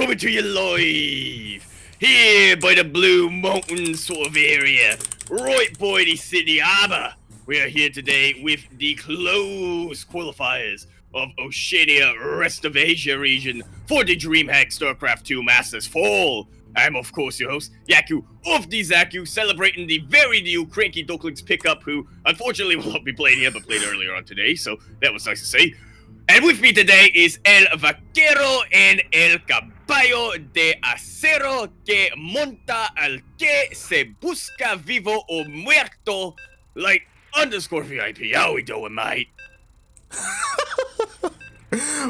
coming to you live here by the Blue Mountains sort of area, right by the city harbour. We are here today with the closed qualifiers of Oceania, rest of Asia region for the DreamHack StarCraft 2 Masters Fall. I'm of course your host, Yaku of the Zaku, celebrating the very new CranKy Ducklings pickup, who unfortunately will not be playing here, but played earlier on today, so that was nice to see. And with me today is El Vaquero and El Caballo de Acero que monta al que se busca vivo o muerto, like _VIP. How we doing, mate?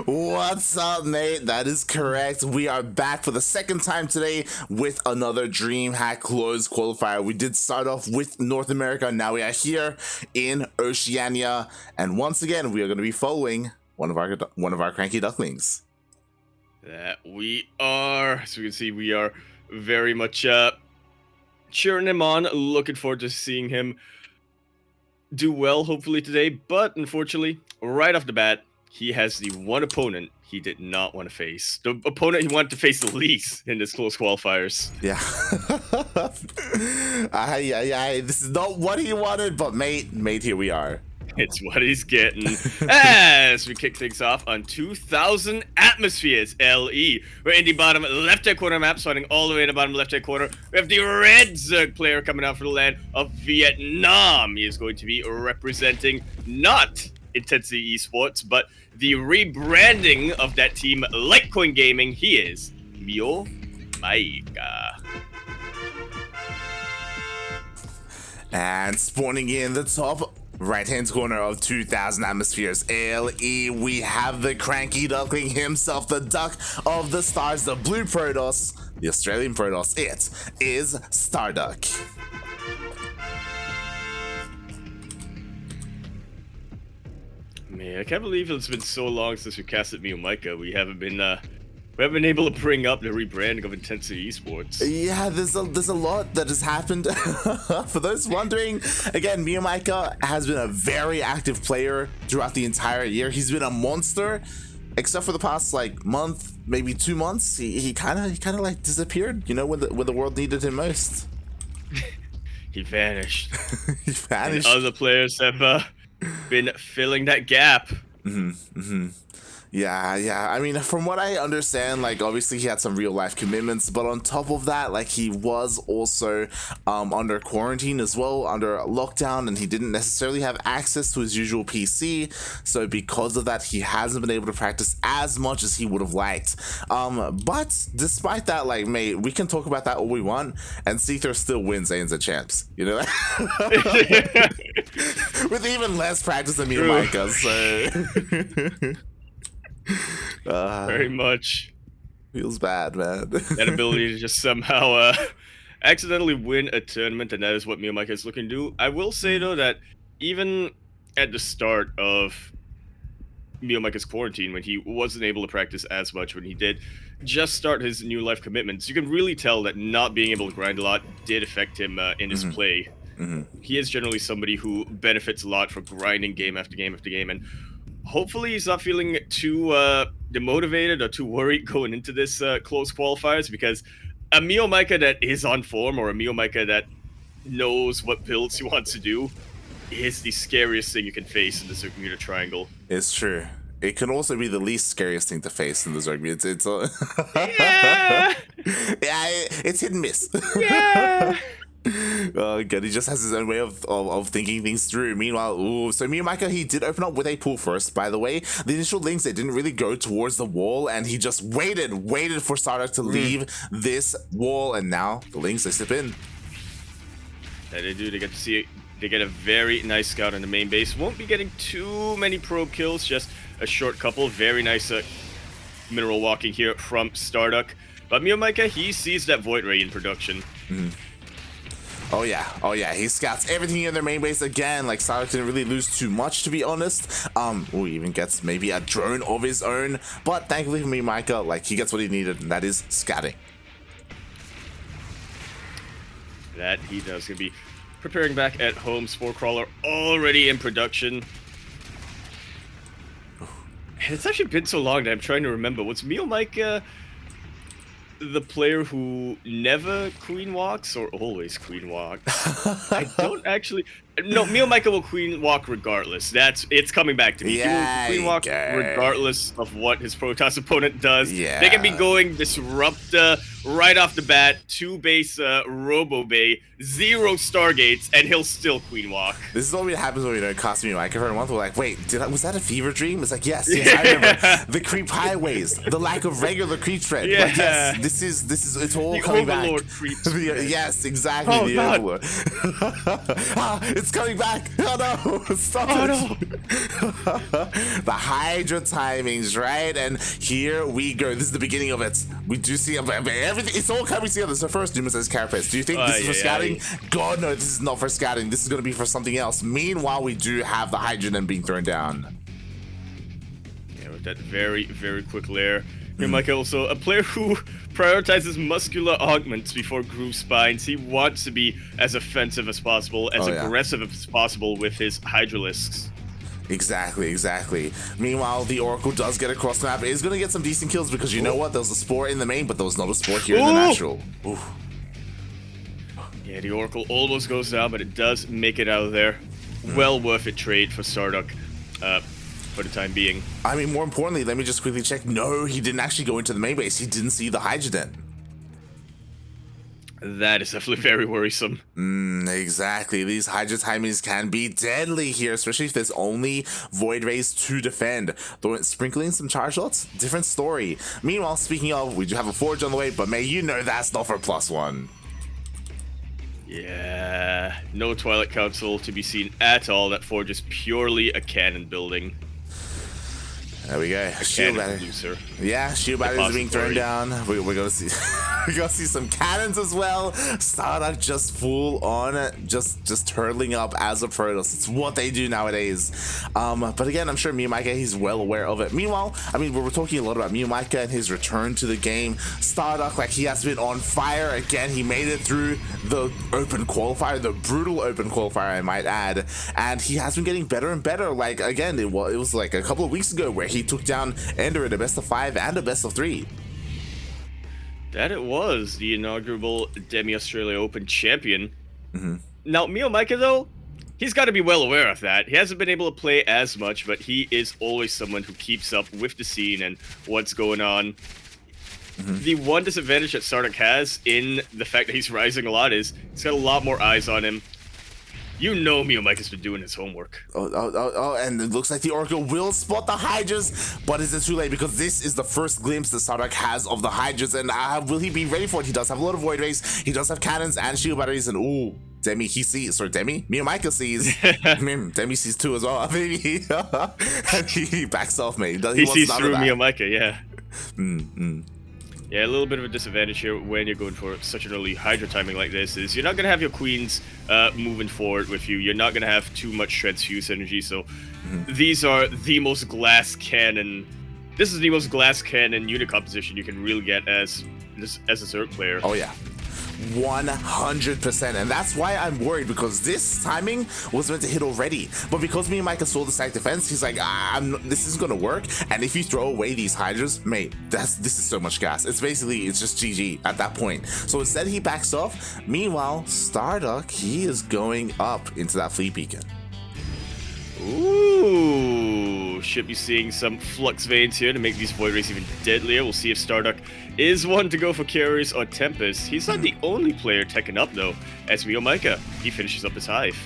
What's up, mate? That is correct. We are back for the second time today with another DreamHack closed qualifier. We did start off with North America. Now we are here in Oceania, and once again we are going to be following one of our CranKy Ducklings. That we are. As you can see, we are very much cheering him on. Looking forward to seeing him do well, hopefully today. But unfortunately, right off the bat, he has the one opponent he did not want to face. The opponent he wanted to face the least in this close qualifiers. Yeah. This is not what he wanted, but mate, here we are. It's what he's getting. As we kick things off on 2,000 atmospheres LE. We're in the bottom left-hand corner map, starting all the way in the bottom left-hand corner. We have the red Zerg player coming out from the land of Vietnam. He is going to be representing not Intensity Esports, but the rebranding of that team, Litecoin Gaming. He is MeomaikA. And spawning in the top right-hand corner of 2,000 atmospheres LE, we have the CranKy Duckling himself, the Duck of the Stars, the Blue Protoss, the Australian Protoss. It is StarDuck. Man, I can't believe it's been so long since we casted MeomaikA. We haven't been able to bring up the rebranding of Intensity Esports. Yeah, there's a lot that has happened. For those wondering, again, MeomaikA has been a very active player throughout the entire year. He's been a monster, except for the past like month, maybe 2 months. He kind of like disappeared. You know, when the world needed him most. He vanished. He vanished. And other players have been filling that gap. Yeah. I mean, from what I understand, like, obviously he had some real life commitments, but on top of that, like, he was also under quarantine as well, under lockdown, and he didn't necessarily have access to his usual PC. So because of that, he hasn't been able to practice as much as he would have liked. But despite that, like, mate, we can talk about that all we want, and Seether still wins ANZ champs, you know? With even less practice than MeomaikA, so... Very much feels bad, man. That ability to just somehow accidentally win a tournament, and that is what MeomaikA is looking to do. I will say though that even at the start of MeomaikA's quarantine, when he wasn't able to practice as much, when he did just start his new life commitments, you can really tell that not being able to grind a lot did affect him in his play. He is generally somebody who benefits a lot from grinding game after game after game, and hopefully he's not feeling too demotivated or too worried going into this close qualifiers, because a MeomaikA that is on form, or a MeomaikA that knows what builds he wants to do, is the scariest thing you can face in the Zerg triangle. It's true. It can also be the least scariest thing to face in the Zerg. It's yeah. Yeah, it's hit and miss. Yeah. Oh god, he just has his own way of thinking things through. Meanwhile, so MeomaikA, he did open up with a pull first, by the way. The initial links, they didn't really go towards the wall, and he just waited for StarDuck to leave this wall, and now the links, they slip in. Yeah, they do. They get to see it. They get a very nice scout on the main base. Won't be getting too many probe kills, just a short couple. Very nice mineral walking here from StarDuck. But MeomaikA, he sees that Void Ray in production. Oh yeah, he scouts everything in their main base again. Like, StarDuck didn't really lose too much, to be honest. He even gets maybe a drone of his own, but thankfully for MeomaikA, like, he gets what he needed, and that is scouting. That he does. Gonna be preparing back at home. Spore Crawler already in production. It's actually been so long that I'm trying to remember. Was MeomaikA the player who never queen walks or always queen walks? I don't actually. No, MeomaikA will queen walk regardless. It's coming back to me. He will Yeah, queen walk okay. regardless of what his Protoss opponent does. They can be Yeah. going Disruptor right off the bat, 2-base Robo Bay, 0 Stargates, and he'll still queen walk. This is what happens when we don't cost MeomaikA for a month. We're like, wait, was that a fever dream? It's like, yes, I remember. The creep highways, the lack of regular creep threat. Yeah. But yes, this is it's all The coming Overlord back. creep threat. Yes, exactly. Oh, the God. Overlord. It's coming back. Oh no, stop Oh, it. no. The Hydra timings, right? And here we go. This is the beginning of it. We do see everything. It's all coming together. So first, Numa says Carapace. Do you think this is for scouting? God, no, this is not for scouting. This is going to be for something else. Meanwhile, we do have the Hydrogen being thrown down. Yeah, with that very, very quick lair. MeomaikA also a player who prioritizes muscular augments before groove spines. He wants to be as offensive as possible, as aggressive as possible with his Hydralisks. Exactly. Meanwhile, the Oracle does get across the map. It is going to get some decent kills because you know what? There was a Spore in the main, but there was not a Spore here in the natural. Ooh. Yeah, the Oracle almost goes down, but it does make it out of there. Well worth it trade for StarDuck for the time being. I mean, more importantly, let me just quickly check. No, he didn't actually go into the main base. He didn't see the Hydrogen. That is definitely very worrisome. Exactly. These Hydra timings can be deadly here, especially if there's only Void Rays to defend. Though sprinkling some charge shots, different story. Meanwhile, speaking of, we do have a Forge on the way, but may you know that's not for +1. Yeah, no Twilight Council to be seen at all. That Forge is purely a cannon building. There we go. Shield battery. Yeah, shield batteries are being thrown down. We're gonna see we're gonna see some cannons as well. StarDuck just full on just hurtling up as a Protoss. It's what they do nowadays. But again, I'm sure MeomaikA, he's well aware of it. Meanwhile, I mean, we're talking a lot about MeomaikA and his return to the game. StarDuck, like, he has been on fire again. He made it through the open qualifier, the brutal open qualifier, I might add, and he has been getting better and better. Like, again, it was like a couple of weeks ago where he took down Ender in a best of 5 and a best of 3. That it was the inaugural Demi Australia Open champion. Now, MeomaikA, though, he's got to be well aware of that. He hasn't been able to play as much, but he is always someone who keeps up with the scene and what's going on. The one disadvantage that StarDuck has in the fact that he's rising a lot is he's got a lot more eyes on him. You know MeomaikA's been doing his homework. Oh, and it looks like the Oracle will spot the Hydras, but is it too late? Because this is the first glimpse that StarDuck has of the Hydras, and will he be ready for it? He does have a lot of Void Rays, he does have cannons and shield batteries, and ooh, Demi, he sees, sorry, Demi? MeomaikA sees. Demi sees too as well, maybe. And he backs off, mate. He sees through MeomaikA, yeah. Yeah, a little bit of a disadvantage here when you're going for such an early Hydra timing like this is you're not going to have your queens moving forward with you. You're not going to have too much transfuse energy, so these are the most glass cannon. This is the most glass cannon unit composition you can really get as a Zerg player. Oh, yeah. 100%, and that's why I'm worried, because this timing was meant to hit already, but because MeomaikA saw the stack defense, he's like, this isn't gonna work. And if you throw away these Hydras, mate, this is so much gas. It's just GG at that point. So instead he backs off. Meanwhile, StarDuck, he is going up into that fleet beacon. Ooh, should be seeing some flux veins here to make these Void Rays even deadlier. We'll see if StarDuck is one to go for carries or Tempest. He's not the only player teching up, though, as MeomaikA, he finishes up his Hive.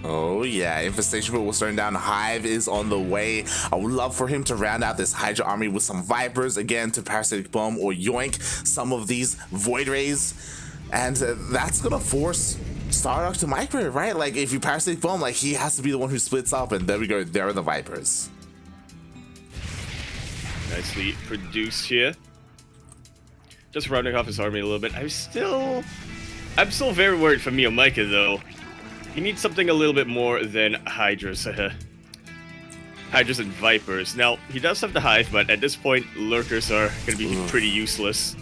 Oh yeah, Infestation will turn down. Hive is on the way. I would love for him to round out this Hydra army with some Vipers, again, to Parasitic Bomb or yoink some of these Void Rays. And that's gonna force StarDuck to micro, right? Like, if you Parasitic Bomb, like, he has to be the one who splits up, and there we go, there are the Vipers. Nicely produced here. Just rounding off his army a little bit. I'm still very worried for MeomaikA, though. He needs something a little bit more than Hydras. Hydras and Vipers. Now, he does have the Hive, but at this point, Lurkers are going to be pretty useless.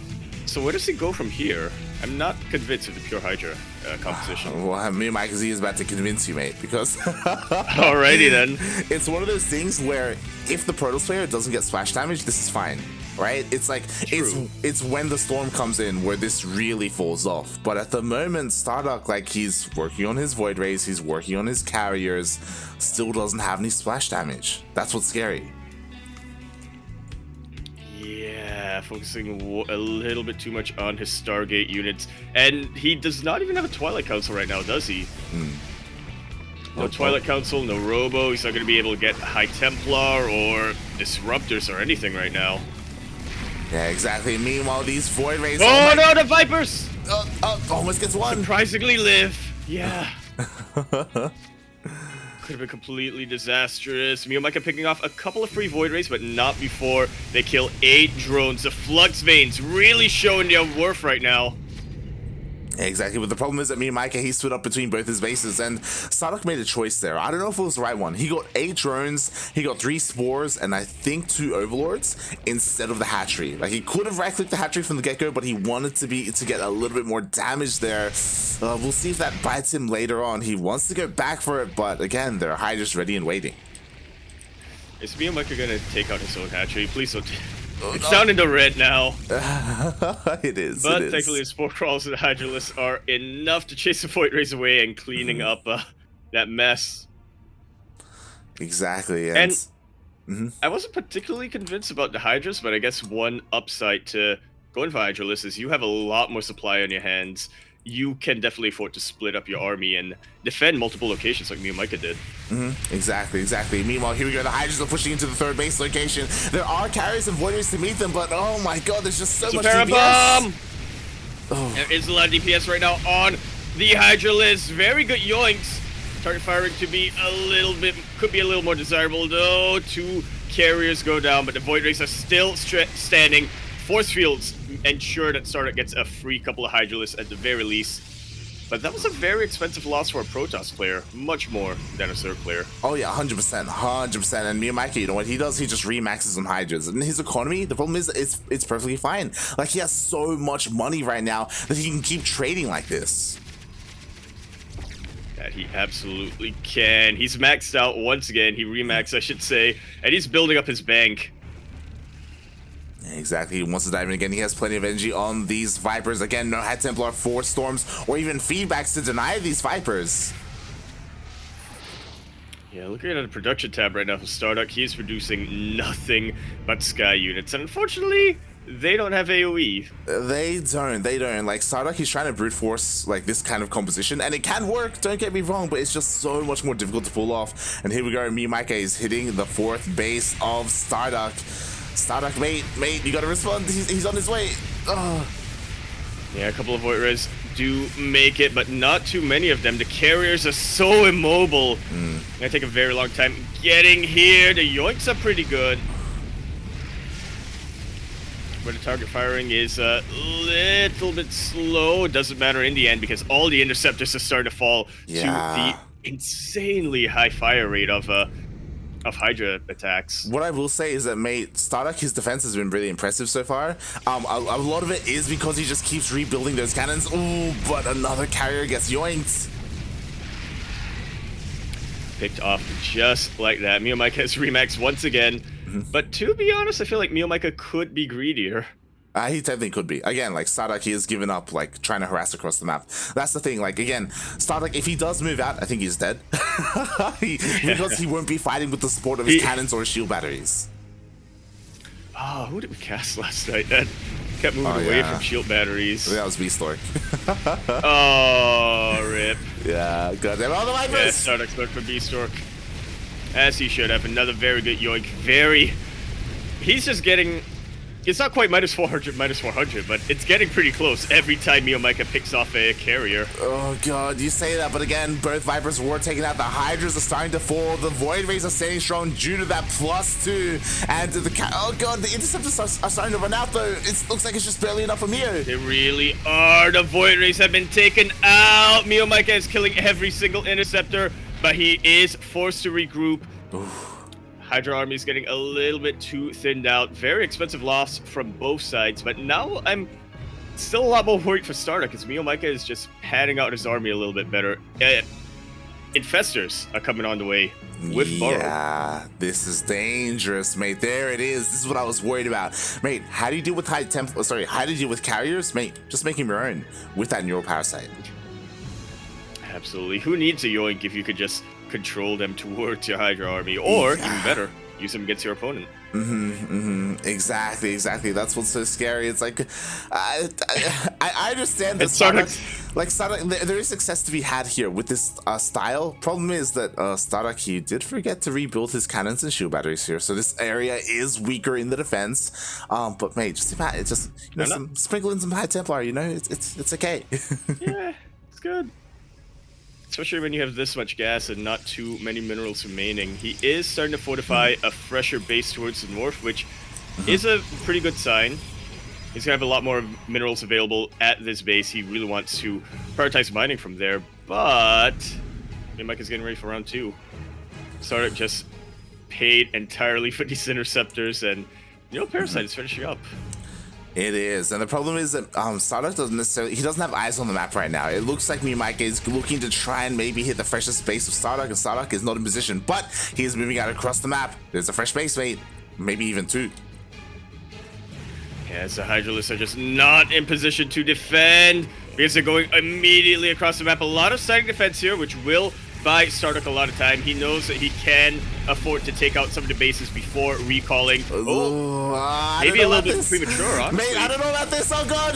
So where does he go from here? I'm not convinced of the pure Hydra composition. Well, MeomaikA is about to convince you, mate, because... Alrighty then. It's one of those things where if the Protoss player doesn't get splash damage, this is fine. right? It's like it's when the storm comes in where this really falls off. But at the moment, StarDuck, like, he's working on his Void Rays, he's working on his carriers, still doesn't have any splash damage. That's what's scary. Yeah, focusing a little bit too much on his Stargate units, and he does not even have a Twilight Council right now, does he? No Twilight Council, no Robo. He's not going to be able to get High Templar or Disruptors or anything right now. Yeah, exactly. Meanwhile, these Void Rays... Oh no, the Vipers! Almost gets one. Surprisingly live. Yeah. Could have been completely disastrous. MeomaikA picking off a couple of free Void Rays, but not before they kill 8 drones. The Flux Veins really showing their worth right now. Exactly, but the problem is that MeomaikA, he stood up between both his bases, and StarDuck made a choice there. I don't know if it was the right one. He got 8 drones, he got 3 spores, and I think 2 overlords instead of the hatchery. Like, he could have right-clicked the hatchery from the get-go, but he wanted to get a little bit more damage there. We'll see if that bites him later on. He wants to go back for it, but again, there are Hydras ready and waiting. Is MeomaikA gonna take out his own hatchery? Please don't. It's down in the red now. It is. But it is. thankfully, the Spore Crawls and the Hydralisks are enough to chase the Void Rays away and cleaning up that mess. Exactly. And I wasn't particularly convinced about the Hydras, but I guess one upside to going for Hydralisks is you have a lot more supply on your hands. You can definitely afford to split up your army and defend multiple locations like MeomaikA did. Exactly. Meanwhile, here we go. The Hydras are pushing into the 3rd base location. There are carriers and Void Rays to meet them, but oh my god, there's just so much DPS. There is a lot of DPS right now on the Hydralisks. Very good yoinks. Target firing to be could be a little more desirable though. 2 carriers go down, but the Void Rays are still standing. Force fields ensure that StarDuck gets a free couple of Hydralisks at the very least. But that was a very expensive loss for a Protoss player, much more than a Zerg player. Oh yeah, 100%. And MeomaikA, you know what he does? He just remaxes on Hydras. And his economy, the problem is it's perfectly fine. Like, he has so much money right now that he can keep trading like this. That he absolutely can. He's maxed out once again. He remaxed, I should say. And he's building up his bank. Exactly, he wants to dive in again. He has plenty of energy on these Vipers. Again, no High Templar, 4 Storms, or even feedbacks to deny these Vipers. Yeah, looking at the production tab right now for StarDuck, he is producing nothing but Sky units. And unfortunately, they don't have AoE. They don't. Like, StarDuck, he's trying to brute force, like, this kind of composition. And it can work, don't get me wrong, but it's just so much more difficult to pull off. And here we go, MeomaikA is hitting the 4th base of StarDuck. StarDuck, mate, you gotta respond. He's on his way. Yeah, a couple of Void Rays do make it, but not too many of them. The carriers are so immobile. It's gonna take a very long time getting here. The yoinks are pretty good. But the target firing is a little bit slow. It doesn't matter in the end because all the interceptors are starting to fall to the insanely high fire rate of Hydra attacks. What I will say is that, mate, StarDuck, his defense has been really impressive so far. A lot of it is because he just keeps rebuilding those cannons. Ooh, but another carrier gets yoinked. Picked off just like that. MeomaikA has remaxed once again. But to be honest, I feel like MeomaikA could be greedier. He technically could be. Again, like, StarDuck, he has given up, like, trying to harass across the map. That's the thing. Like, again, StarDuck, if he does move out, I think he's dead. Because he won't be fighting with the support of his cannons or his shield batteries. Oh, who did we cast last night? That kept moving away from shield batteries. That was Beastork. Oh, rip. Yeah, goddamn. All the Vipers! Yeah, StarDuck's going for Beastork. As he should have. Another very good yoink. He's just getting... It's not quite minus 400, but it's getting pretty close every time MeomaikA picks off a carrier. Oh god, you say that, but again, both Vipers were taken out. The Hydras are starting to fall. The Void Rays are staying strong due to that +2. And oh god, the Interceptors are starting to run out though. It looks like it's just barely enough for Meo. They really are. The Void Rays have been taken out. MeomaikA is killing every single Interceptor, but he is forced to regroup. Oof. Hydra army is getting a little bit too thinned out. Very expensive loss from both sides, but now I'm still a lot more worried for StarDuck because MeomaikA is just padding out his army a little bit better. infestors are coming on the way with Burrow. Yeah, this is dangerous, mate. There it is. This is what I was worried about, mate. How do you deal with how do you deal with carriers, mate? Just make him your own with that neural parasite. Absolutely. Who needs a yoink if you could just control them towards your Hydra army, or even better, use them against your opponent? Exactly. That's what's so scary. It's like I understand that StarDuck, there is success to be had here with this style. Problem is that StarDuck, he did forget to rebuild his cannons and shield batteries here, so this area is weaker in the defense. But mate, just sprinkle in some High Templar. You know, it's okay. Yeah, it's good. Especially when you have this much gas and not too many minerals remaining. He is starting to fortify a fresher base towards the north, which is a pretty good sign. He's going to have a lot more minerals available at this base. He really wants to prioritize mining from there, but MeomaikA is getting ready for round 2. StarDuck just paid entirely for these interceptors, and Parasite is finishing up. It is, and the problem is that StarDuck doesn't have eyes on the map right now. It looks like MeomaikA is looking to try and maybe hit the freshest base of StarDuck, and StarDuck is not in position, but he is moving out across the map. There's a fresh base, mate. Maybe even 2. Yeah, the Hydralisks are just not in position to defend because they're going immediately across the map. A lot of static defense here, which will buy StarDuck a lot of time. He knows that he can afford to take out some of the bases before recalling. Maybe a little bit premature, honestly. Mate, I don't know about this. Oh, God.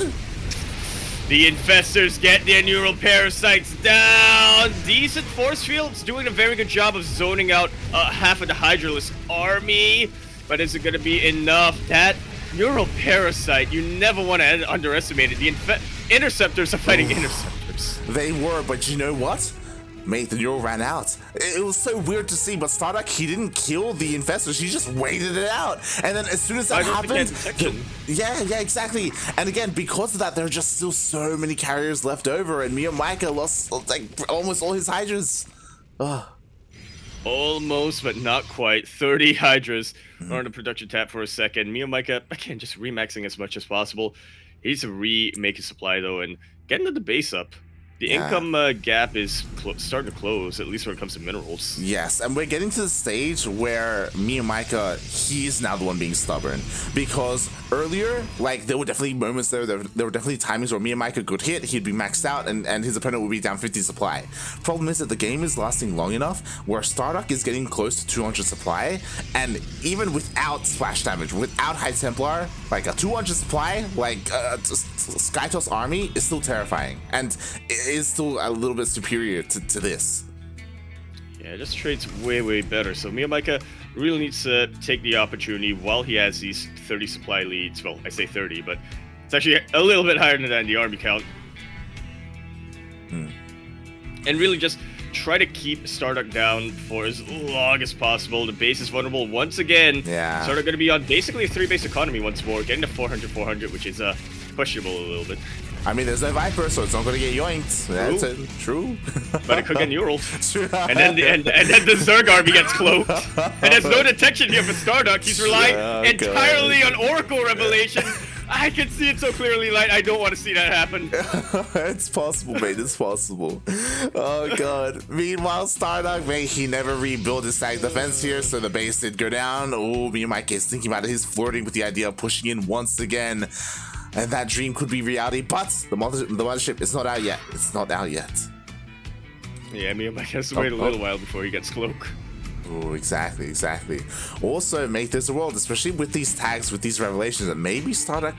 The infestors get their neural parasites down. Decent force fields, doing a very good job of zoning out half of the Hydralisk army. But is it going to be enough? That neural parasite, you never want to underestimate it. The interceptors are fighting interceptors. They were, but you know what? Mate, the neural ran out. It was so weird to see, but StarDuck, he didn't kill the infestors, he just waited it out. And then as soon as that happened, yeah, exactly. And again, because of that, there are just still so many carriers left over, and MeomaikA lost like almost all his Hydras. Ugh. Almost, but not quite. 30 Hydras are on the production tab for a second. MeomaikA, again, just remaxing as much as possible. He needs to remake his supply, though, and getting the base up. The income gap is starting to close, at least when it comes to minerals. Yes, and we're getting to the stage where MeomaikA, he's now the one being stubborn. Because earlier, like, there were definitely moments there were definitely timings where MeomaikA could hit, he'd be maxed out, and his opponent would be down 50 supply. Problem is that the game is lasting long enough where StarDuck is getting close to 200 supply, and even without splash damage, without High Templar, like a 200 supply, like Skytoss army is still terrifying. And it is still a little bit superior to this. Yeah, this trade's way better. So MeomaikA really needs to take the opportunity while he has these 30 supply leads. Well, I say 30, but it's actually a little bit higher than the army count. And really just try to keep StarDuck down for as long as possible. The base is vulnerable once again. Yeah. StarDuck going to be on basically a 3-base economy once more, getting to 400, which is questionable a little bit. I mean, there's no Viper, so it's not going to get yoinked. That's true. But it could get neural. And then the Zerg army gets cloaked. And there's no detection here for StarDuck. He's relying entirely on Oracle Revelations. I can see it so clearly, Light. I don't want to see that happen. It's possible, mate. It's possible. Oh, God. Meanwhile, StarDuck, mate, he never rebuilt his stack defense here, so the base did go down. Oh, MeomaikA is thinking about it. He's flirting with the idea of pushing in once again. And that dream could be reality, but the mothership is not out yet. It's not out yet. Yeah, MeomaikA has to wait a little while before he gets cloak. Oh, exactly. Also, mate, there's a world, especially with these tags, with these revelations, that maybe StarDuck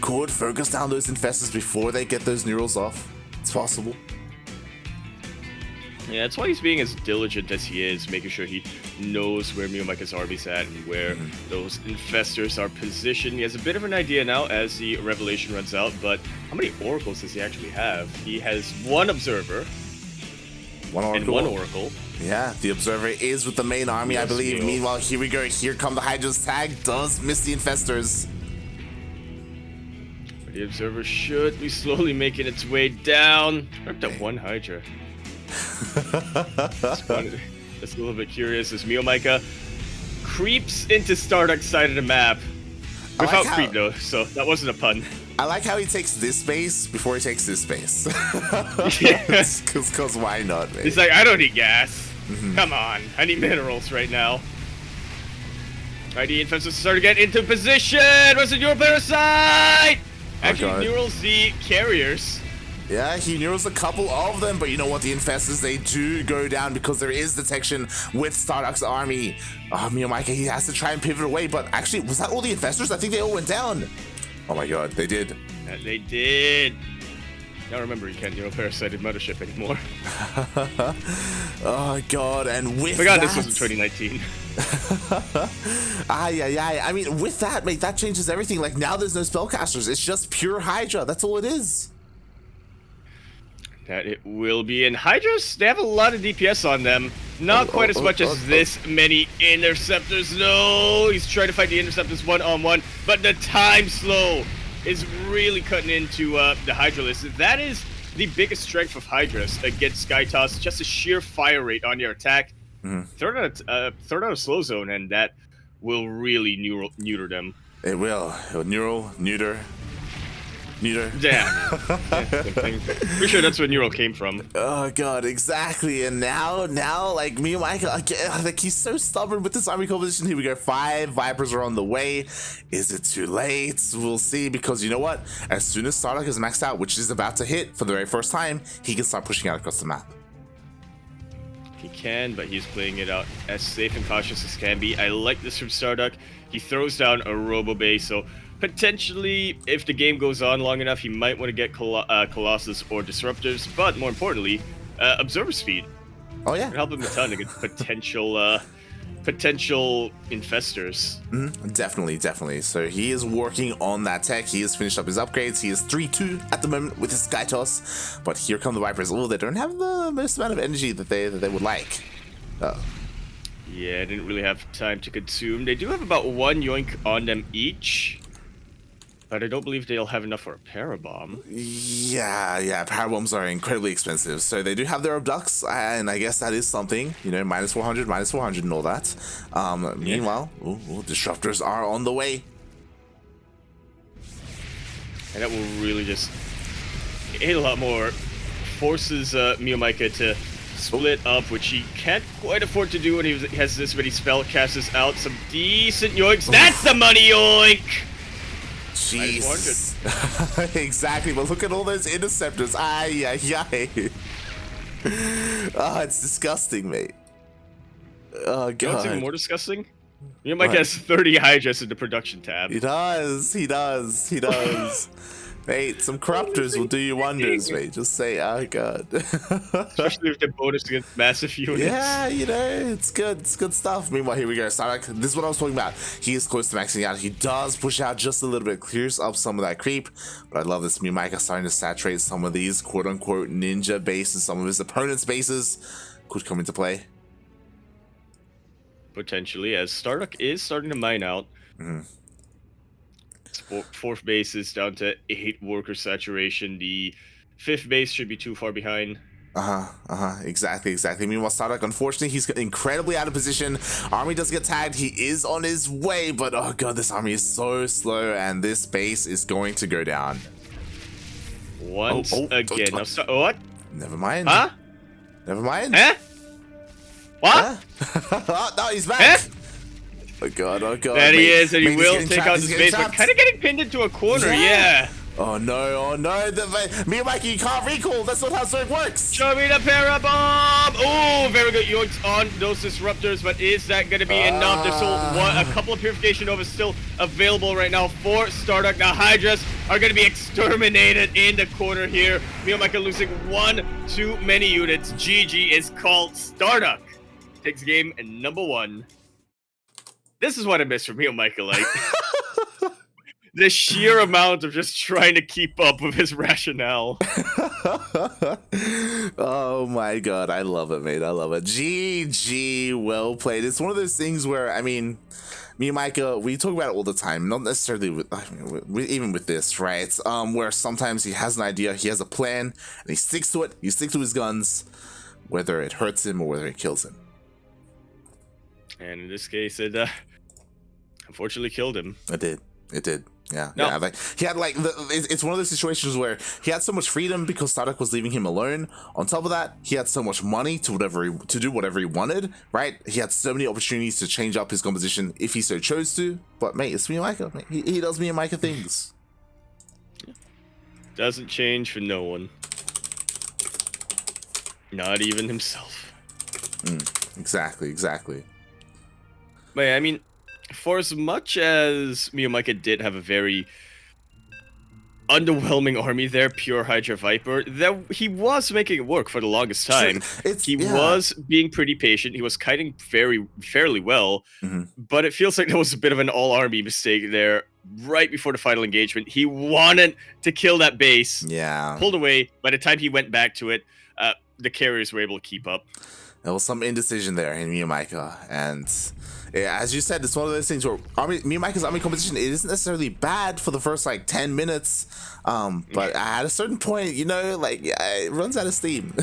could focus down those infestors before they get those neurals off. It's possible. Yeah, that's why he's being as diligent as he is, making sure he knows where MeomaikA's army's at and where those infestors are positioned. He has a bit of an idea now as the revelation runs out, but how many oracles does he actually have? He has one observer. And one oracle. Yeah, the observer is with the main army, yes, I believe. Meanwhile, here we go. Here come the Hydra's tag. Does miss the infestors. The observer should be slowly making its way down. Up to one Hydra. That's a little bit curious as MeomaikA creeps into StarDuck's side of the map. I like Without how creep though, so that wasn't a pun. I like how he takes this base before he takes this base. Yeah. Cause why not, man? He's like, I don't need gas. Come on, I need minerals right now. Alright, the infestors start to get into position. What's the Neural Parasite? Actually, God. Neurals the carriers. Yeah, he neurals a couple of them, but you know what? The infestors, they do go down because there is detection with StarDuck's army. Oh, MeomaikA, he has to try and pivot away, but actually, was that all the infestors? I think they all went down. Oh my god, they did. That they did. Now remember, you can't Neural Parasite in Mothership anymore. Oh god, and with Forgot that... this was in 2019. I mean, with that, mate, that changes everything. Like, now there's no spellcasters. It's just pure Hydra. That's all it is. That it will be. And Hydras, they have a lot of DPS on them. Not quite as much as this many Interceptors. No, he's trying to fight the Interceptors one-on-one, but the time slow is really cutting into the Hydra list. That is the biggest strength of Hydras against Skytoss, just a sheer fire rate on your attack. Throw it out a slow zone, and that will really neuter them. It will. It will neural, neuter. Yeah, pretty sure that's where Neural came from. Oh god, exactly. And now, like MeomaikA, like he's so stubborn with this army composition. Here we go. 5 Vipers are on the way. Is it too late? We'll see. Because you know what? As soon as StarDuck is maxed out, which is about to hit for the very first time, he can start pushing out across the map. He can, but he's playing it out as safe and cautious as can be. I like this from StarDuck. He throws down a Robo Base, so potentially, if the game goes on long enough, he might want to get Colossus or Disruptors, but more importantly, Observer Speed. Oh yeah, help him a ton against potential infestors. Definitely. So he is working on that tech. He has finished up his upgrades. He is 3-2 at the moment with his Sky Toss. But here come the Vipers. Oh, they don't have the most amount of energy that they would like. Yeah, I didn't really have time to consume. They do have about 1 yoink on them each, but I don't believe they'll have enough for a Parabomb. Yeah, Parabombs are incredibly expensive. So they do have their Abducts, and I guess that is something, you know, minus 400 and all that. Meanwhile, Disruptors are on the way. And that will really just hit a lot more. Forces MeomaikA to split up, which he can't quite afford to do when he has this many spellcasters out. Some decent yoinks. That's the money yoink! Jeez. Exactly, but look at all those Interceptors. Ay. Oh, it's disgusting, mate. Oh, God. You know what's even more disgusting? MeomaikA has 30 Hydras in the production tab. He does. Mate, some Corruptors will do you wonders, mate. Just say, oh god. Especially if they're bonus against massive units. Yeah, you know, it's good. It's good stuff. Meanwhile, here we go. StarDuck, this is what I was talking about. He is close to maxing out. He does push out just a little bit, clears up some of that creep. But I love this. MeomaikA starting to saturate some of these quote-unquote ninja bases. Some of his opponent's bases could come into play. Potentially, as StarDuck is starting to mine out. Fourth base is down to 8 worker saturation. The 5th base should be too far behind. Exactly. Meanwhile, StarDuck, unfortunately, he's incredibly out of position. Army does get tagged. He is on his way, but oh god, this army is so slow, and this base is going to go down. Once again. Now, what? Never mind. Huh? Never mind. Huh? What? Huh? Oh, no, he's back. Huh? Oh god. There he is, and he will take out his base, but kind of getting pinned into a corner, yeah. Oh no, MeomaikA, you can't recall, that's not how it works! Show me the Parabomb! Oh, very good yoinks on those Disruptors, but is that going to be enough? There's still a couple of Purification Novas still available right now for StarDuck. Now, Hydras are going to be exterminated in the corner here. MeomaikA losing 1 too many units. GG is called. StarDuck takes game number 1. This is what I miss from MeomaikA, like the sheer amount of just trying to keep up with his rationale. Oh my god, I love it, mate. I love it. GG, well played. It's one of those things where, I mean, MeomaikA, we talk about it all the time, not necessarily even with this, right? Where sometimes he has an idea, he has a plan, and he sticks to it. He sticks to his guns, whether it hurts him or whether it kills him. And in this case, it unfortunately killed him. It did. It did. Yeah, No. yeah. Like he had like it's one of those situations where he had so much freedom because StarDuck was leaving him alone. On top of that, he had so much money to do whatever he wanted. Right? He had so many opportunities to change up his composition if he so chose to. But mate, it's MeomaikA. He does MeomaikA things. Doesn't change for no one. Not even himself. Exactly. But yeah, I mean, for as much as MeomaikA did have a very underwhelming army there, pure Hydra Viper, that he was making it work for the longest time. He was being pretty patient. He was kiting fairly well, but it feels like there was a bit of an all-army mistake there right before the final engagement. He wanted to kill that base, pulled away. By the time he went back to it, the carriers were able to keep up. There was some indecision there in MeomaikA, and yeah, as you said, it's one of those things where MeomaikA's army composition, it isn't necessarily bad for the first like 10 minutes, but at a certain point, you know, like it runs out of steam.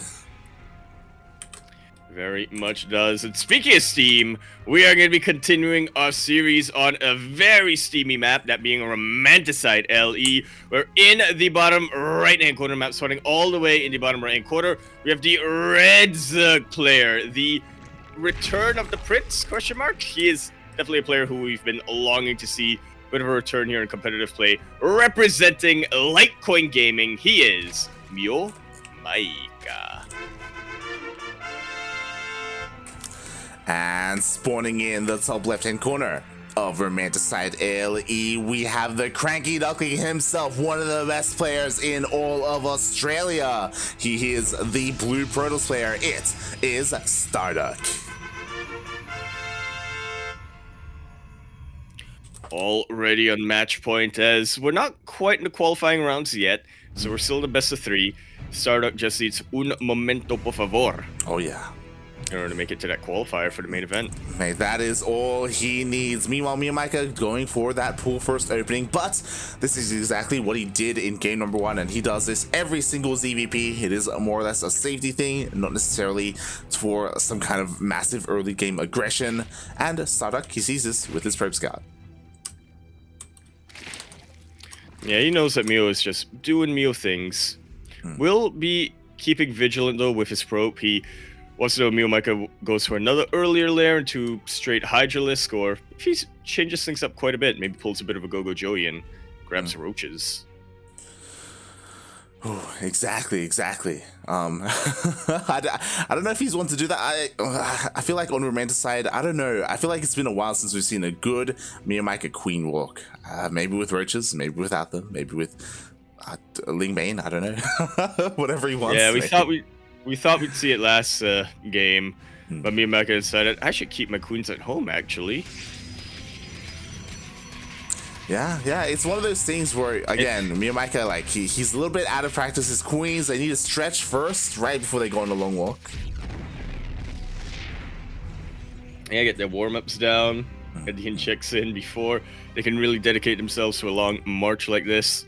Very much does. And speaking of steam, we are going to be continuing our series on a very steamy map, that being Romanticide LE. We're in the bottom right-hand corner map, starting all the way in the bottom right-hand corner. We have the Red Zug player, the return of the Prince, question mark? He is definitely a player who we've been longing to see with a return here in competitive play. Representing Litecoin Gaming, he is MeomaikA. And spawning in the top left-hand corner of Romanticide LE, we have the CranKy Duckling himself, one of the best players in all of Australia. He is the blue Protoss player. It is StarDuck. Already on match point, as we're not quite in the qualifying rounds yet, so we're still in the best of 3. StarDuck just needs un momento por favor. Oh yeah. In order to make it to that qualifier for the main event. Mate, that is all he needs. Meanwhile, MeomaikA going for that pool first opening, but this is exactly what he did in game number 1, and he does this every single ZvP. It is more or less a safety thing, not necessarily for some kind of massive early game aggression. And StarDuck, he sees this with his probe scout. Yeah, he knows that Meo is just doing Meo things. Will be keeping vigilant though with his probe. He wants to know if MeomaikA goes for another earlier lair into straight Hydralisk, or if he changes things up quite a bit, maybe pulls a bit of a Go-Go Joey and grabs roaches. Oh, exactly. I don't know if he's one to do that. I feel like on Romanticide, I don't know. I feel like it's been a while since we've seen a good MeomaikA Queen walk. Maybe with roaches, maybe without them, maybe with Ling Bane. I don't know. Whatever he wants. Yeah, we thought we'd see it last game, but MeomaikA decided I should keep my queens at home, actually. Yeah, it's one of those things where, again, MeomaikA, like, he's a little bit out of practice. His queens, they need to stretch first, right before they go on a long walk. Yeah, get their warm-ups down, get the checks in before they can really dedicate themselves to a long march like this.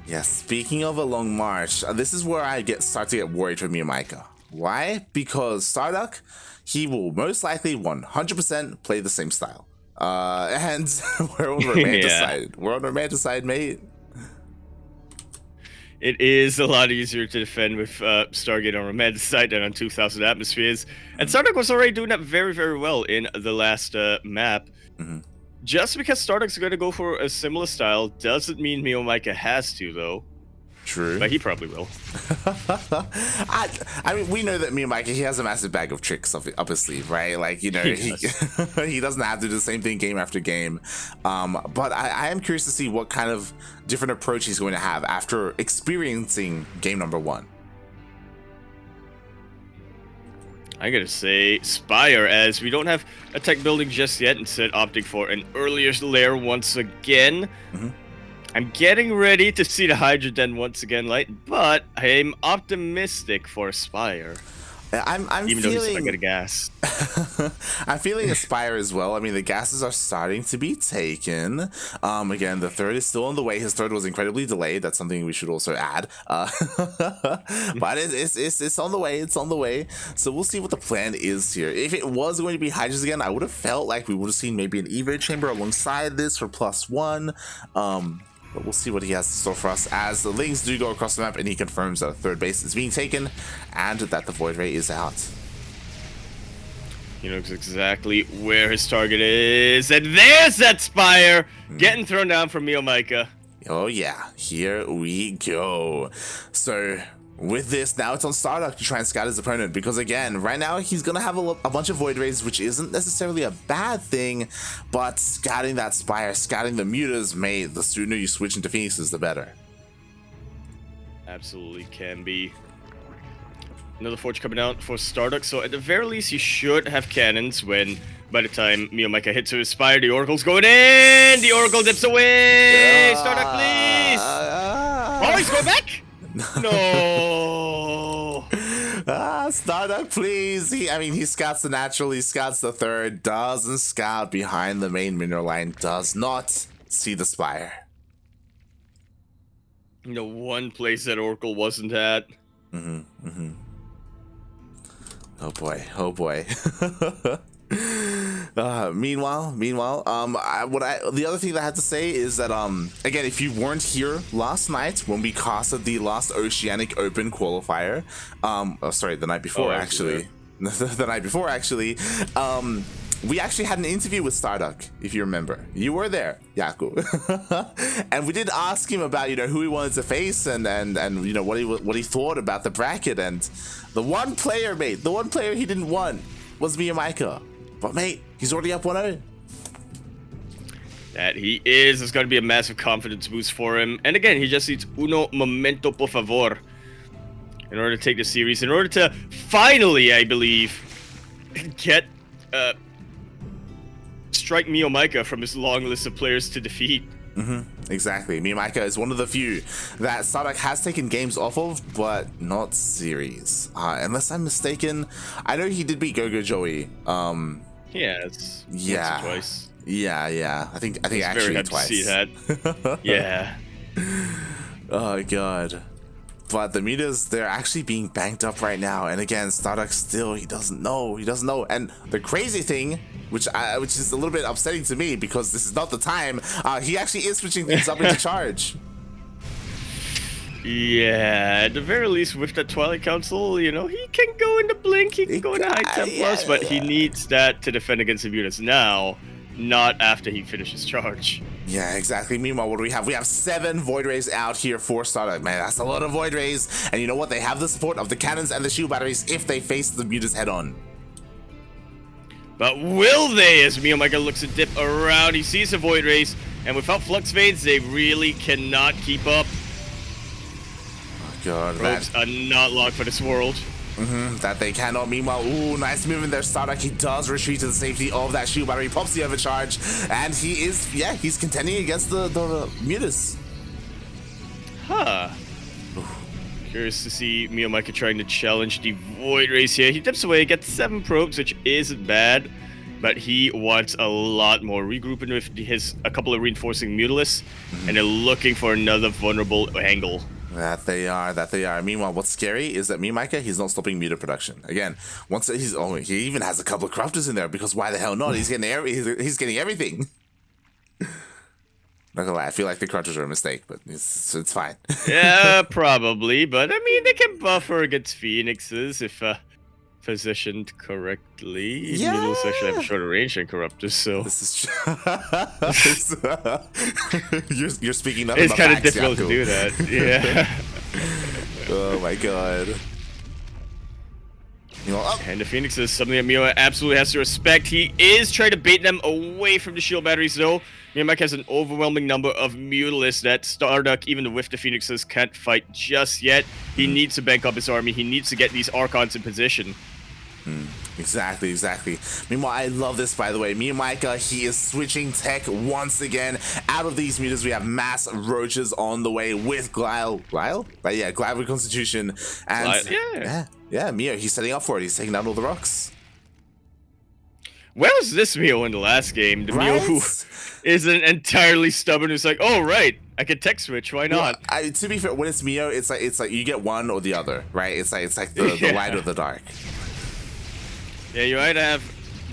Yeah, speaking of a long march, this is where I start to get worried for MeomaikA. Why? Because StarDuck, he will most likely 100% play the same style. And we're on Romanticide. Yeah. We're on Romanticide, mate. It is a lot easier to defend with Stargate on Romanticide than on 2000 Atmospheres. And StarDuck was already doing that very, very well in the last map. Just because StarDuck's going to go for a similar style doesn't mean MeomaikA has to, though. True. But he probably will. I mean, we know that MeomaikA, he has a massive bag of tricks up his sleeve, right? Like, you know, he doesn't have to do the same thing game after game. But I am curious to see what kind of different approach he's going to have after experiencing game number 1. I gotta say, Spire, as we don't have a tech building just yet, instead opting for an earlier lair once again. I'm getting ready to see the Hydra Den once again, Light, but I'm optimistic for Spire. I'm Even though he's stuck feeling at a gas. I'm feeling Aspire as well. I mean, the gases are starting to be taken. Again, the third is still on the way. His third was incredibly delayed. That's something we should also add. But it's on the way. It's on the way. So we'll see what the plan is here. If it was going to be Hydras again, I would have felt like we would have seen maybe an Evo chamber alongside this for +1. But we'll see what he has in store for us as the Lings do go across the map, and he confirms that a third base is being taken and that the Void Ray is out. He knows exactly where his target is, and there's that Spire getting thrown down from MeomaikA. Oh yeah, here we go. So with this, now it's on StarDuck to try and scout his opponent, because again, right now he's gonna have a bunch of Void Rays, which isn't necessarily a bad thing, but scouting that Spire, scouting the Mutas, the sooner you switch into Phoenixes, the better. Absolutely can be. Another Forge coming out for StarDuck, so at the very least he should have cannons when, by the time MeomaikA hits his Spire, the Oracle's going in! The Oracle dips away! StarDuck, please! Oh, he's going back? No! StarDuck, please! He scouts the natural, he scouts the third, doesn't scout behind the main mineral line, does not see the Spire. The one place that Oracle wasn't at. Oh boy, oh boy. Meanwhile, the other thing that I had to say is that again, if you weren't here last night when we casted the last Oceanic Open qualifier, the night before actually, the night before actually, we actually had an interview with StarDuck, if you remember. You were there, Yaku. And we did ask him about, who he wanted to face and what he thought about the bracket. And the one player, he didn't want was MeomaikA. But mate, he's already up 1-0. That he is. There's going to be a massive confidence boost for him. And again, he just needs uno momento por favor in order to take the series, in order to finally, I believe, get strike MeomaikA from his long list of players to defeat. Exactly. MeomaikA is one of the few that StarDuck has taken games off of, but not series. Unless I'm mistaken, I know he did beat Gogo Joey. Yes. Yeah. Once or twice. Yeah. I think actually very happy twice. to see that. Yeah. Oh god. But the Mutas, they're actually being banked up right now. And again, StarDuck still, he doesn't know. And the crazy thing, which is a little bit upsetting to me because this is not the time, he actually is switching things up into charge. Yeah, at the very least with the Twilight Council, he can go into Blink, he can go into High Temp Plus, but he needs that to defend against the Mutas now, not after he finishes charge. Yeah, exactly. Meanwhile, what do we have? We have 7 Void Rays out here for StarDuck. Man, that's a lot of Void Rays. And you know what? They have the support of the cannons and the shield batteries if they face the Mutas head on. But will they, as MeomaikA looks to dip around? He sees the Void Rays, and without Flux Fades, they really cannot keep up. Oh god, Ropes are not locked for this world. That they cannot. Meanwhile, ooh, nice movement there, StarDuck. He does retreat to the safety of that shield battery, pops the overcharge, and he's contending against the Mutas. Huh. Curious to see MeomaikA trying to challenge the Void Rays here. He dips away, gets 7 probes, which isn't bad, but he wants a lot more. Regrouping with a couple of reinforcing Mutalisks, and they're looking for another vulnerable angle. That they are. Meanwhile, what's scary is that MeomaikA, he's not stopping Muta production. Again, he even has a couple of Corruptors in there, because why the hell not? He's getting everything. Not gonna lie, I feel like the Corruptors are a mistake, but it's fine. Yeah, probably, but I mean, they can buffer against Phoenixes if positioned correctly. Yeah. Mutas actually have a shorter range than Corruptors, so This is you're speaking up. it's kind of difficult to do that. Yeah. Oh my god. And the Phoenix is something that Mio absolutely has to respect. He is trying to bait them away from the shield batteries, though. MeomaikA has an overwhelming number of Mutalisks that StarDuck, even with the Phoenixes, can't fight just yet. He needs to bank up his army. He needs to get these Archons in position. Exactly, exactly. Meanwhile, I love this, by the way. MeomaikA, he is switching tech once again. Out of these mutas, we have mass roaches on the way with Glyle. Right, yeah, Glyle Reconstitution. And yeah, Mio, he's setting up for it. He's taking down all the rocks. Where was this Mio in the last game? The Mio who Right? isn't entirely stubborn, who's like, oh right, I can tech switch, why not? Well, to be fair, when it's Mio, it's like you get one or the other, right? It's like the light or the dark. Yeah, you either have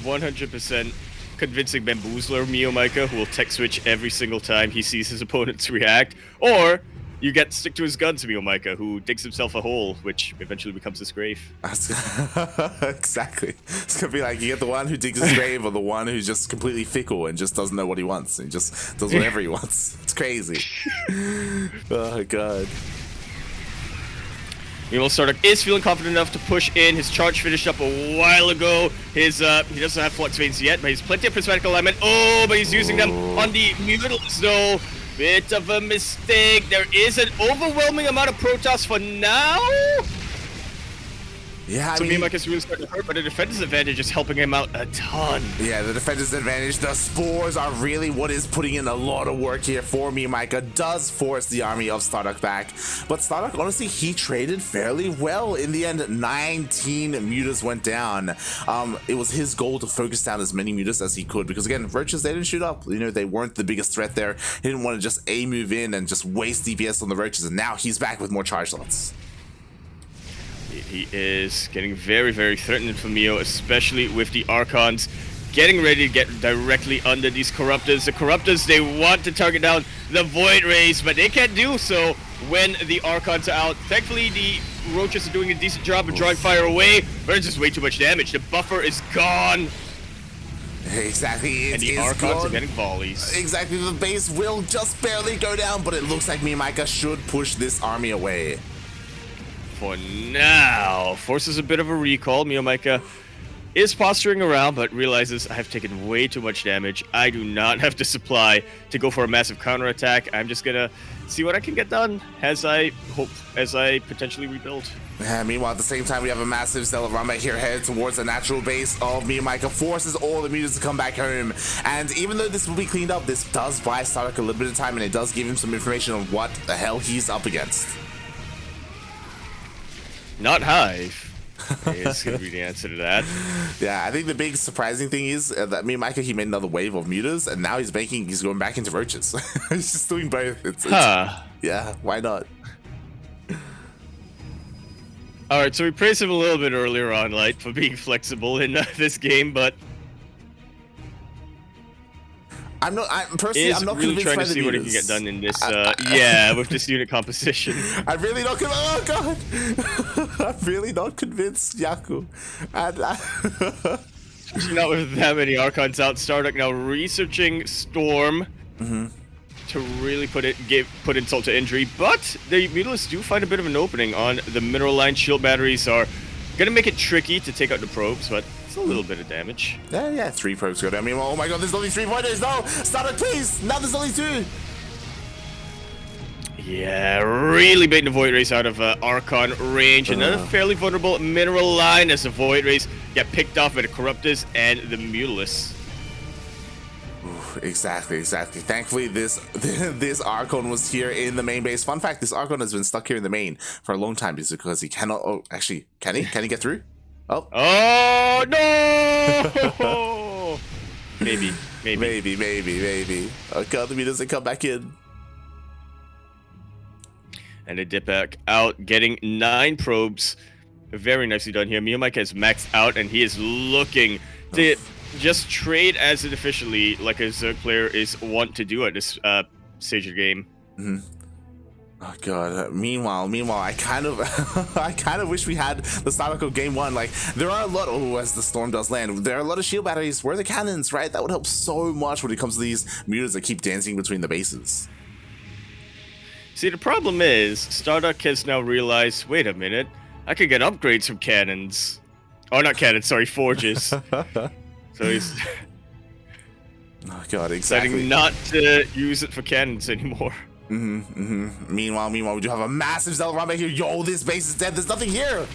100% convincing bamboozler MeomaikA who will tech switch every single time he sees his opponents react, or you get stick to his guns MeomaikA who digs himself a hole, which eventually becomes his grave. Exactly. It's gonna be like you get the one who digs his grave or the one who's just completely fickle and just doesn't know what he wants and just does whatever he wants. It's crazy. Oh god. Meanwhile, StarDuck is feeling confident enough to push in. His charge finished up a while ago. His he doesn't have flux veins yet, but he's plenty of prismatic alignment. Oh, but he's using them on the mutants though. Bit of a mistake. There is an overwhelming amount of Protoss for now. Yeah, so MeomaikA's really starting to hurt, but the defender's advantage is helping him out a ton. Yeah, the defender's advantage. The spores are really what is putting in a lot of work here for MeomaikA. Does force the army of StarDuck back. But StarDuck, honestly, he traded fairly well. In the end, 19 mutas went down. It was his goal to focus down as many mutas as he could. Because again, roaches, they didn't shoot up. You know, they weren't the biggest threat there. He didn't want to just move in and just waste DPS on the roaches. And now he's back with more charge slots. He is getting very, very threatened for Mio, especially with the Archons getting ready to get directly under these Corruptors. The Corruptors, they want to target down the Void Rays, but they can't do so when the Archons are out. Thankfully, the Roaches are doing a decent job of drawing fire away, but it's just way too much damage. The buffer is gone. Exactly, and the Archons are getting volleys. Exactly, the base will just barely go down, but it looks like MeomaikA should push this army away. For now, forces a bit of a recall. MeomaikA is posturing around, but realizes I have taken way too much damage. I do not have the supply to go for a massive counterattack. I'm just gonna see what I can get done as I potentially rebuild. Yeah, meanwhile, at the same time, we have a massive Stellar Rumba here headed towards the natural base of MeomaikA, forces all the mutas to come back home. And even though this will be cleaned up, this does buy StarDuck a little bit of time, and it does give him some information on what the hell he's up against. Not Hive is going to be the answer to that. Yeah, I think the big surprising thing is that MeomaikA, he made another wave of mutas, and now he's going back into roaches. He's just doing both. Yeah, why not? Alright, so we praised him a little bit earlier on, Light, for being flexible in this game, but I'm personally I'm not really convinced trying by to the see mutas. what he can get done in this, yeah, with this unit composition. I'm really not convinced. Oh god, I'm really not convinced, Yaku. Especially not with that many Archons out. StarDuck now researching Storm to really put insult to injury, but the Mutalists do find a bit of an opening on the mineral line. Shield batteries are gonna make it tricky to take out the probes, but it's a little bit of damage. Yeah, 3 probes go down. I mean, oh my god, there's only 3 pointers. No, StarDuck, please. Now there's only 2. Yeah, really baiting the Void Rays out of Archon range. Another fairly vulnerable mineral line as the Void Rays get picked off by the Corruptors and the Mutalists. Exactly. Thankfully, this Archon was here in the main base. Fun fact: this Archon has been stuck here in the main for a long time because he cannot. Oh, actually, can he? Can he get through? Oh. Oh no! Maybe. Oh god, the mutas they come back in. And they dip back out, getting 9 probes. Very nicely done here. MeomaikA is maxed out, and he is looking to just trade as it officially, like a Zerg player is want to do at this stage of the game. Oh god. Meanwhile, I kind of wish we had the StarDuck of game 1. Like, there are a lot. Oh, as the storm does land, there are a lot of shield batteries. Where are the cannons, right? That would help so much when it comes to these mutas that keep dancing between the bases. See, the problem is, StarDuck has now realized, wait a minute, I could get upgrades from cannons. Oh, not cannons, sorry, forges. So he's oh god, exactly. deciding not to use it for cannons anymore. Meanwhile, we do have a massive Zelda back here. Yo, this base is dead. There's nothing here.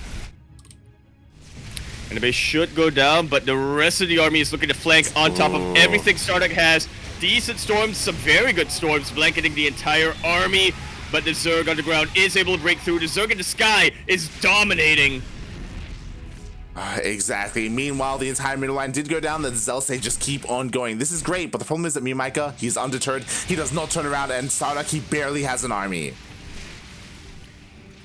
And the base should go down, but the rest of the army is looking to flank on top of everything StarDuck has. Decent storms, some very good storms, blanketing the entire army. But the Zerg on the ground is able to break through. The Zerg in the sky is dominating. Exactly. Meanwhile, the entire middle line did go down. The Zealots, they just keep on going. This is great, but the problem is that MeomaikA, he's undeterred. He does not turn around, and StarDuck, he barely has an army.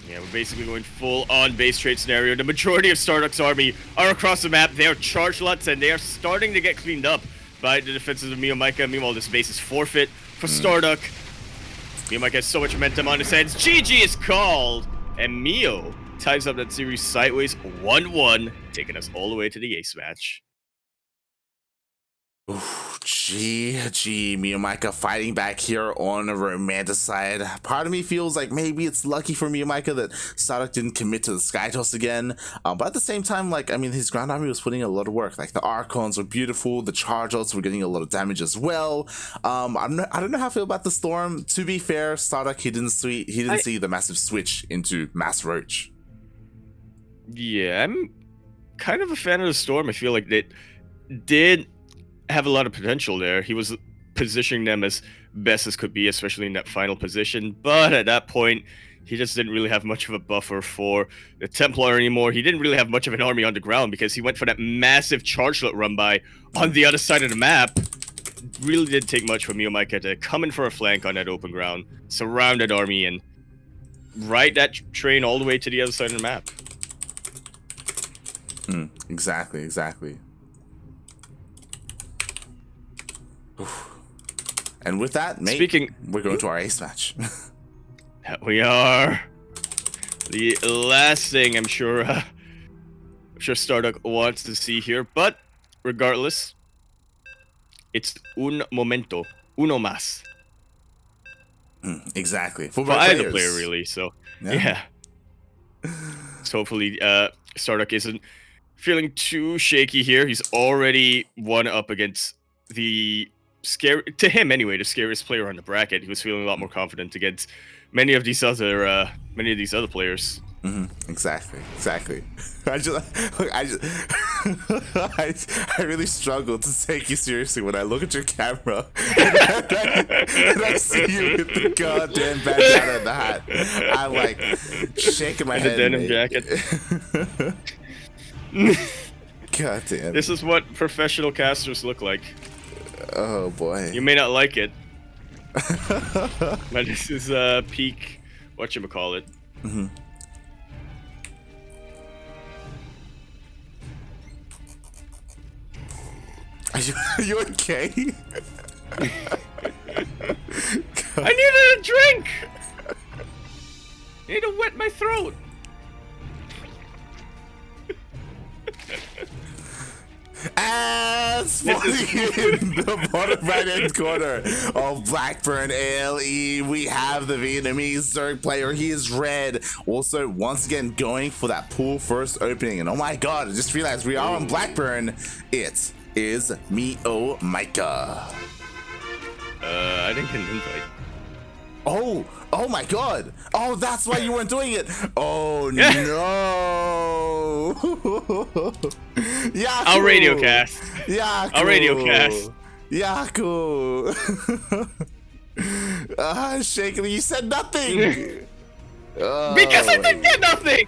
Yeah, we're basically going full-on base trade scenario. The majority of StarDuck's army are across the map. They are charge lots, and they are starting to get cleaned up by the defenses of MeomaikA. Meanwhile, this base is forfeit for StarDuck. MeomaikA has so much momentum on his hands. GG is called, and Meo ties up that series sideways 1-1, taking us all the way to the ace match. Oof, GG, MeomaikA fighting back here on the romantic side. Part of me feels like maybe it's lucky for MeomaikA that StarDuck didn't commit to the Sky Toss again. But at the same time, like, I mean, his ground army was putting a lot of work. Like, the Archons were beautiful, the Charge Outs were getting a lot of damage as well. I don't know how I feel about the Storm. To be fair, StarDuck, he didn't see the massive switch into Mass Roach. Yeah, I'm kind of a fan of the Storm. I feel like they did have a lot of potential there. He was positioning them as best as could be, especially in that final position. But at that point, he just didn't really have much of a buffer for the Templar anymore. He didn't really have much of an army on the ground because he went for that massive charge lot run by on the other side of the map. Really didn't take much for MeomaikA to come in for a flank on that open ground, surround that army, and ride that train all the way to the other side of the map. Exactly. And with that, mate, we're going to our ace match. We are. The last thing I'm sure StarDuck wants to see here, but regardless, it's un momento, uno más. Exactly. For either player, really. So yeah. So hopefully, StarDuck isn't feeling too shaky here. He's already one up against the to him anyway, the scariest player on the bracket. He was feeling a lot more confident against many of these other players. Exactly. I really struggle to take you seriously when I look at your camera and I see you with the goddamn bandana and the hat. I'm like shaking my head. The denim jacket. God damn. This is what professional casters look like. Oh boy. You may not like it, but this is peak whatchamacallit. Are you okay? I needed a drink! I need to wet my throat. As for in the bottom right hand corner of Blackburn ALE, we have the Vietnamese Zerg player. He is red. Also, once again, going for that pool first opening. And oh my god, I just realized we are on Blackburn. It is MeomaikA. I didn't get an invite. Oh my god. Oh, that's why you weren't doing it. Oh no. Yaku. I'll radio cast. Yaku. I'll radio cast. Yaku. Shakily, you said nothing. Because I didn't get nothing.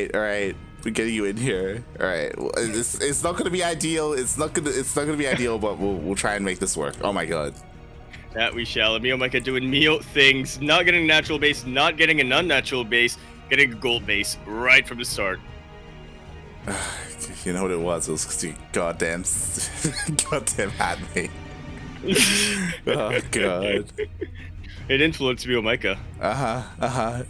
Alright. We're getting you in here. All right. Well, it's not gonna be ideal. It's not gonna be ideal, but we'll try and make this work. Oh my god. That we shall. MeomaikA doing Meo things, not getting a natural base, not getting an unnatural base, getting a gold base right from the start. You know what it was? It was because you goddamn had me. Oh god. It influenced MeomaikA.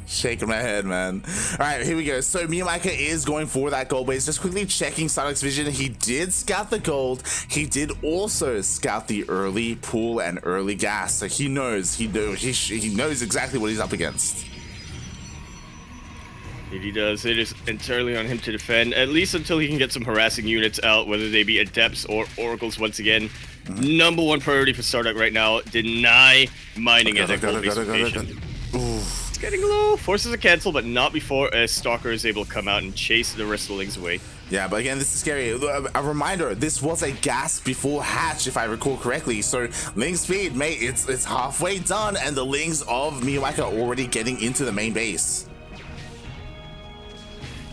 Shaking my head, man. All right, here we go. So MeomaikA is going for that gold base. Just quickly checking StarDuck's vision. He did scout the gold. He did also scout the early pool and early gas. So he knows. He knows exactly what he's up against. He does. It is entirely on him to defend, at least until he can get some harassing units out, whether they be Adepts or Oracles once again. Number one priority for StarDuck right now, deny mining at that gold base location. getting low. Forces a cancel, but not before a Stalker is able to come out and chase the rest of the Lings away. Yeah, but again, this is scary. A reminder, this was a gas before hatch, if I recall correctly. So Ling speed, mate, it's halfway done, and the Lings of MeomaikA are already getting into the main base.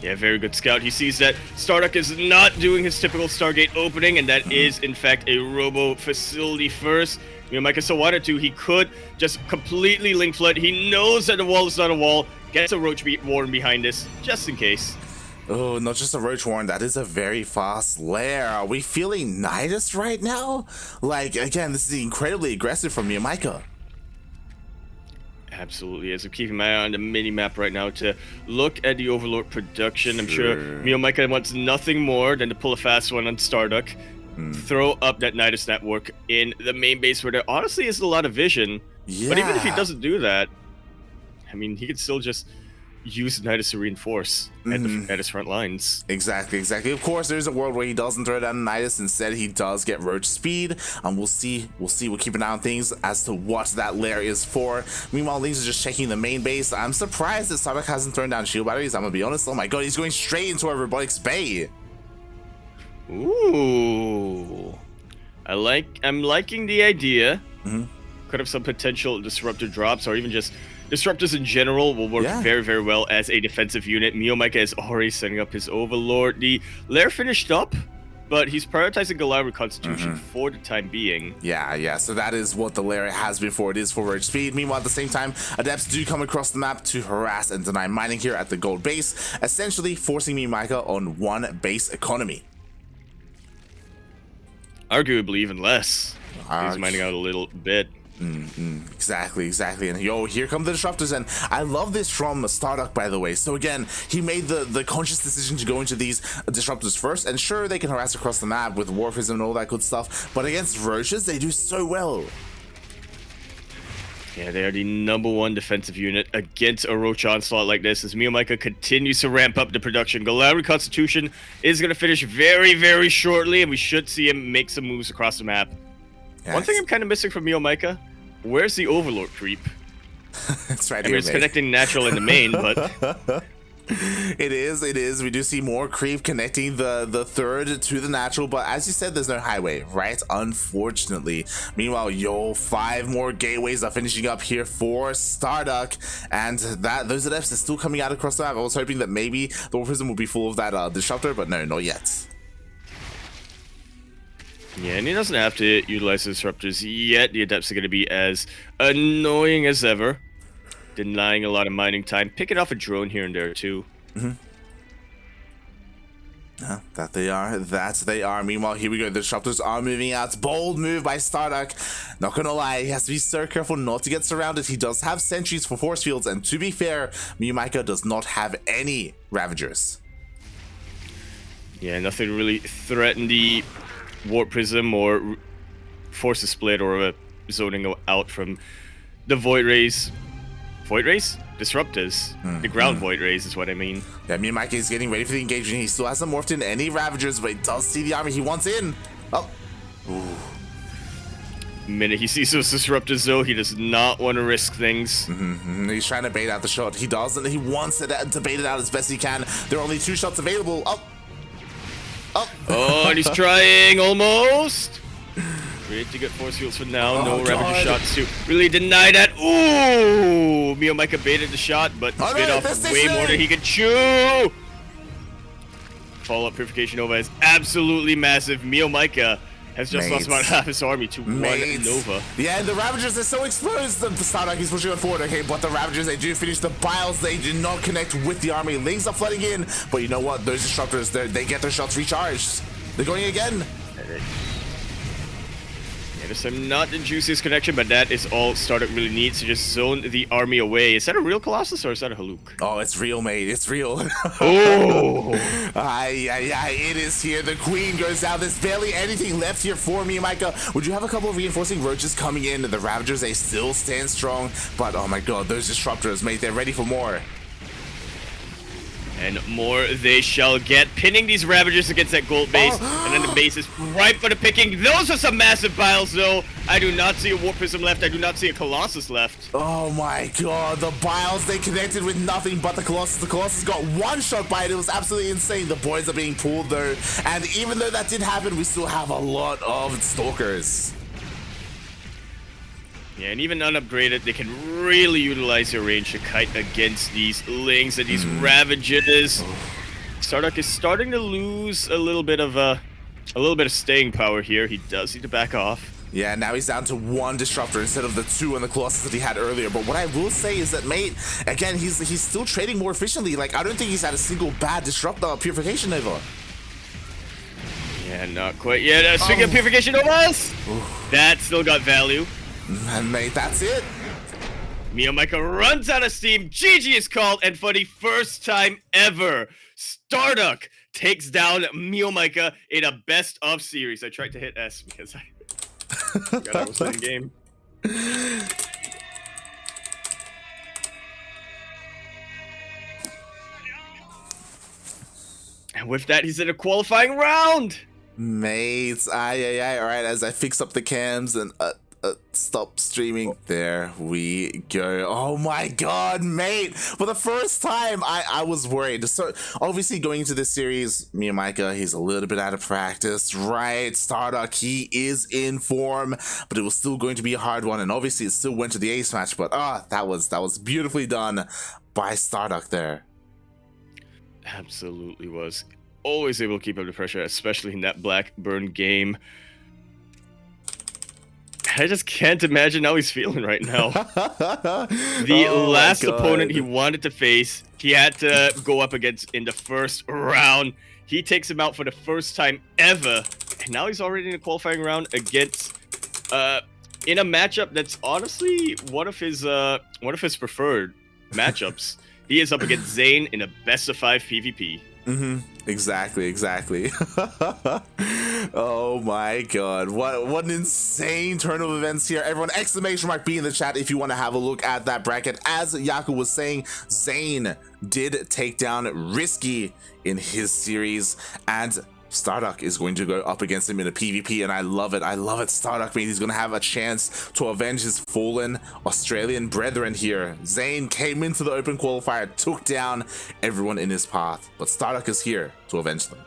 Yeah, very good scout. He sees that StarDuck is not doing his typical Stargate opening, and that is, in fact, a Robo facility first. MeomaikA so wanted to, he could just completely link flood. He knows that the wall is not a wall, gets a Roach Warren behind this, just in case. Oh, not just a Roach Warren, that is a very fast lair. Are we feeling Nidus right now? Like, again, this is incredibly aggressive from MeomaikA. Absolutely, as I'm keeping my eye on the mini-map right now to look at the Overlord production. I'm sure MeomaikA wants nothing more than to pull a fast one on StarDuck. Throw up that Nidus network in the main base where there honestly is a lot of vision. Yeah. But even if he doesn't do that, I mean, he could still just use Nidus to reinforce at his front lines. Exactly. Of course, there's a world where he doesn't throw down Nidus. Instead, he does get Roach speed. We'll see. We'll keep an eye on things as to what that lair is for. Meanwhile, Lings is just checking the main base. I'm surprised that StarDuck hasn't thrown down shield batteries. I'm gonna be honest. Oh my god, he's going straight into a robotics bay. Ooh, I'm liking the idea. Could have some potential disruptor drops, or even just disruptors in general will work very, very well as a defensive unit. MeomaikA is already setting up his Overlord. The lair finished up, but he's prioritizing Goliath Reconstitution for the time being. Yeah, so that is what the lair has before it is for Roach speed. Meanwhile, at the same time, Adepts do come across the map to harass and deny mining here at the gold base, essentially forcing MeomaikA on one base economy. Arguably even less. He's mining out a little bit. Exactly. And yo, here come the disruptors, and I love this from StarDuck, by the way. So again, he made the conscious decision to go into these disruptors first, and sure, they can harass across the map with Warfism and all that good stuff, but against Roaches, they do so well. Yeah, they are the #1 defensive unit against a Roach onslaught like this, as MeomaikA continues to ramp up the production. Goliath Reconstitution is going to finish very, very shortly, and we should see him make some moves across the map. Yes. One thing I'm kind of missing from MeomaikA, where's the Overlord creep? It's right I here, mean, it's connecting natural in the main, but... It is. We do see more creep connecting the third to the natural, but as you said, there's no highway, right? Unfortunately. Meanwhile, yo, 5 more gateways are finishing up here for StarDuck, and those adepts are still coming out across the map. I was hoping that maybe the Warfism would be full of that disruptor, but no, not yet. Yeah, and he doesn't have to utilize the disruptors yet. The adepts are going to be as annoying as ever, denying a lot of mining time, picking off a drone here and there too. That they are. Meanwhile, here we go. The disruptors are moving out. Bold move by StarDuck. Not gonna lie, he has to be so careful not to get surrounded. He does have sentries for force fields, and to be fair, MeomaikA does not have any Ravagers. Yeah, nothing to really threaten the Warp Prism or force a split or a zoning out from the Void Rays. Void Rays? Disruptors. The ground Void Rays is what I mean. Yeah, MeomaikA is getting ready for the engagement. He still hasn't morphed in any Ravagers, but he does see the army he wants in. Oh. Ooh. The minute he sees those disruptors, though, he does not want to risk things. He's trying to bait out the shot. He doesn't. He wants to bait it out as best he can. There are only 2 shots available. Oh, and he's trying almost. Great to get force fields for now. No Ravager shots to really deny that. Ooh, MeomaikA baited the shot, but bit off way more than he could chew. Follow-up Purification Nova is absolutely massive. MeomaikA has just lost about half his army to one Nova. Yeah, and the Ravagers are so exposed. The StarDuck is pushing on forward. Okay, but the Ravagers, they do finish the biles. They do not connect with the army. Lings are flooding in, but you know what? Those disruptors, they get their shots recharged. They're going again. Yeah, there's some not the juiciest connection, but that is all StarDuck really needs to just zone the army away. Is that a real Colossus or is that a Haluk? Oh, it's real, mate. It's real. Oh! It is here. The Queen goes down. There's barely anything left here for MeomaikA. Would you have a couple of reinforcing Roaches coming in? The Ravagers, they still stand strong, but oh my god, those disruptors, mate, they're ready for more. And more they shall get, pinning these Ravagers against that gold base, and then the base is ripe for the picking. Those are some massive piles, though. I do not see a Warp Prism left. I do not see a Colossus left. Oh my god, the Biles, they connected with nothing but the Colossus. The Colossus got one shot by it. It was absolutely insane. The boys are being pulled, though. And even though that did happen, we still have a lot of Stalkers. Yeah, and even unupgraded, they can really utilize their range to kite against these Lings and these Ravages. StarDuck is starting to lose a little bit of staying power here. He does need to back off. Yeah, now he's down to one Disruptor instead of the two on the Colossus that he had earlier. But what I will say is that, mate, again, he's still trading more efficiently. Like, I don't think he's had a single bad Disruptor Purification Nova. Yeah, not quite yet. Speaking of Purification Novas, that still got value. And mate, that's it. MeomaikA runs out of steam. GG is called, and for the first time ever, StarDuck takes down MeomaikA in a best of series. I tried to hit S because I forgot I was in game. And with that, he's in a qualifying round. Mates, aye. All right, as I fix up the cams and stop streaming. There we go. Oh my god, mate. For the first time, I was worried. So obviously going into this series, MeomaikA, he's a little bit out of practice, right? StarDuck, he is in form, but it was still going to be a hard one. And obviously it still went to the ace match, but that was beautifully done by StarDuck there. Absolutely was. Always able to keep up the pressure, especially in that Blackburn game. I just can't imagine how he's feeling right now. The last opponent he wanted to face, he had to go up against in the first round. He takes him out for the first time ever, and now he's already in a qualifying round against, in a matchup that's honestly one of his preferred matchups. He is up against Zane in a best of 5 PvP. Exactly. Oh my god, what an insane turn of events here. Everyone, exclamation mark B in the chat if you want to have a look at that bracket. As Yaku was saying, Zane did take down Risky in his series, and StarDuck is going to go up against him in a PvP, and I love it. StarDuck means he's going to have a chance to avenge his fallen Australian brethren here. Zane came into the open qualifier, took down everyone in his path, but StarDuck is here to avenge them.